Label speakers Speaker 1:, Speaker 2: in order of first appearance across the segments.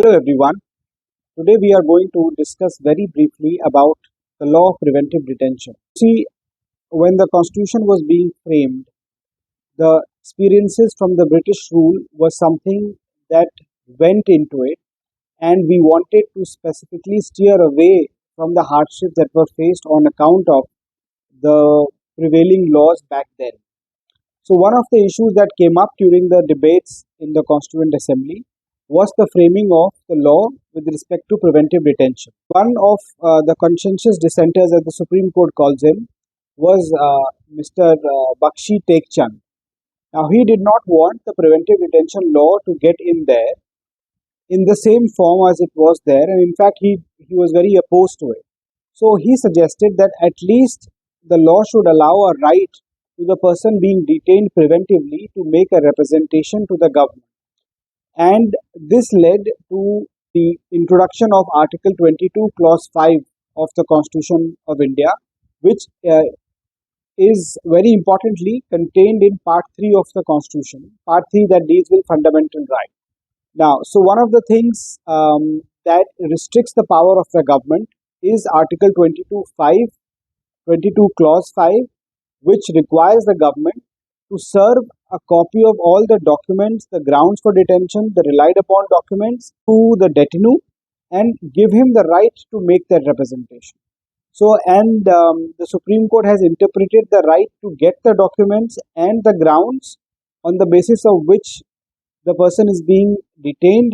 Speaker 1: Hello everyone. Today we are going to discuss very briefly about the law of preventive detention. See, when the constitution was being framed, the experiences from the British rule was something that went into it, and we wanted to specifically steer away from the hardships that were faced on account of the prevailing laws back then. So, one of the issues that came up during the debates in the Constituent Assembly was the framing of the law with respect to preventive detention. One of the conscientious dissenters, as the Supreme Court calls him, was Mr. Bakshi Tekchand. Now, he did not want the preventive detention law to get in there in the same form as it was there, and in fact, he was very opposed to it. So, he suggested that at least the law should allow a right to the person being detained preventively to make a representation to the government. And this led to the introduction of Article 22, Clause 5 of the Constitution of India, which is very importantly contained in Part 3 of the Constitution, Part 3 that deals with fundamental rights. Now, so one of the things that restricts the power of the government is Article 22 Clause 5, which requires the government to serve a copy of all the documents, the grounds for detention, the relied upon documents to the detainee and give him the right to make that representation. So, and the Supreme Court has interpreted the right to get the documents and the grounds on the basis of which the person is being detained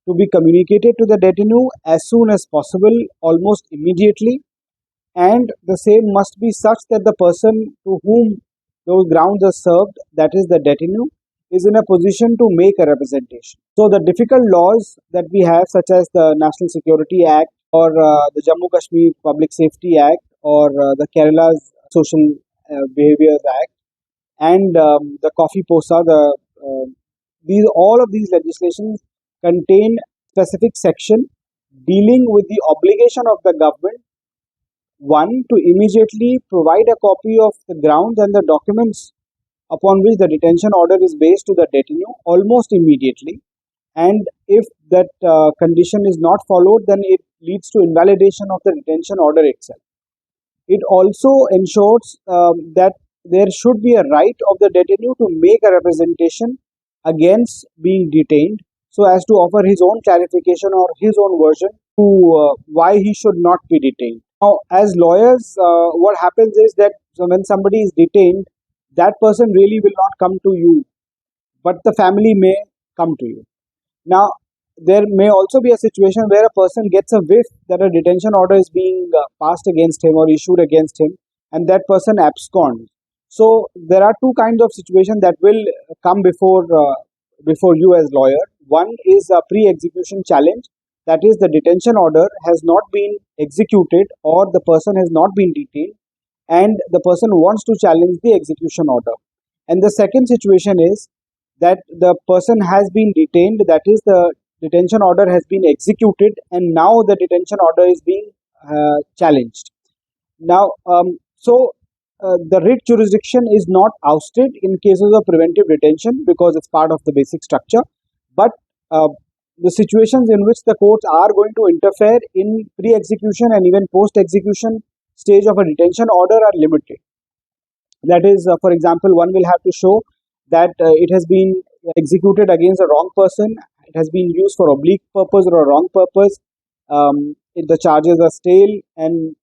Speaker 1: to be communicated to the detainee as soon as possible, almost immediately, and the same must be such that the person to whom those grounds are served, that is the detainee, is in a position to make a representation. So the difficult laws that we have, such as the National Security Act or the Jammu Kashmir Public Safety Act or the Kerala's Social Behaviours Act and the Coffee Posa, all of these legislations contain specific section dealing with the obligation of the government, one, to immediately provide a copy of the grounds and the documents upon which the detention order is based to the detainee almost immediately, and if that condition is not followed, then it leads to invalidation of the detention order itself. It also ensures that there should be a right of the detainee to make a representation against being detained, so as to offer his own clarification or his own version to why he should not be detained. Now, as lawyers, what happens is that when somebody is detained, that person really will not come to you, but the family may come to you. Now, there may also be a situation where a person gets a whiff that a detention order is being passed against him or issued against him, and that person absconds. So, there are two kinds of situations that will come before you as lawyer. One is a pre-execution challenge, that is, the detention order has not been executed or the person has not been detained, and the person wants to challenge the execution order. And the second situation is that the person has been detained, that is, the detention order has been executed, and now the detention order is being challenged. Now, the writ jurisdiction is not ousted in cases of preventive detention because it's part of the basic structure, but the situations in which the courts are going to interfere in pre-execution and even post-execution stage of a detention order are limited. That is, for example, one will have to show that it has been executed against a wrong person, it has been used for oblique purpose or a wrong purpose, if the charges are stale, and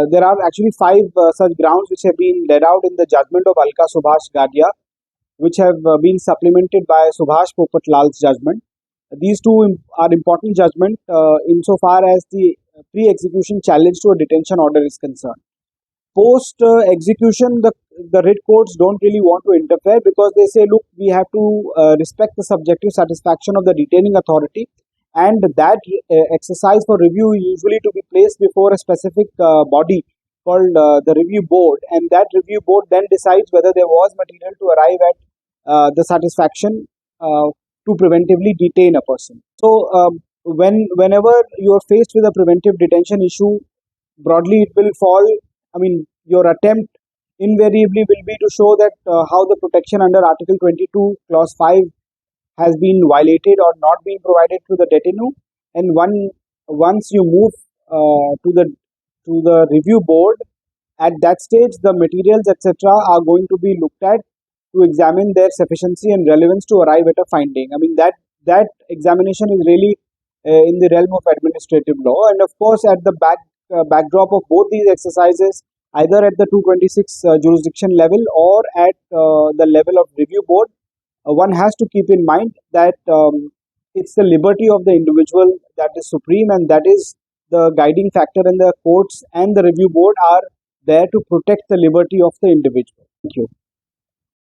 Speaker 1: there are actually five such grounds which have been laid out in the judgment of Alka Subhash Gadia, which have been supplemented by Subhash Popatlal's judgment. These two are important judgment insofar as the pre-execution challenge to a detention order is concerned. Post execution, the writ courts don't really want to interfere because they say, look, we have to respect the subjective satisfaction of the detaining authority, and that exercise for review is usually to be placed before a specific body called the review board, and that review board then decides whether there was material to arrive at the satisfaction to preventively detain a person. So whenever you are faced with a preventive detention issue, broadly it will fall, your attempt invariably will be to show that how the protection under Article 22 Clause 5 has been violated or not been provided to the detainee, and once you move to the review board, at that stage the materials etc. are going to be looked at to examine their sufficiency and relevance to arrive at a finding. I mean that examination is really in the realm of administrative law, and of course at the backdrop of both these exercises, either at the 226 jurisdiction level or at the level of review board, one has to keep in mind that it's the liberty of the individual that is supreme, and that is the guiding factor, and the courts and the review board are there to protect the liberty of the individual. Thank you.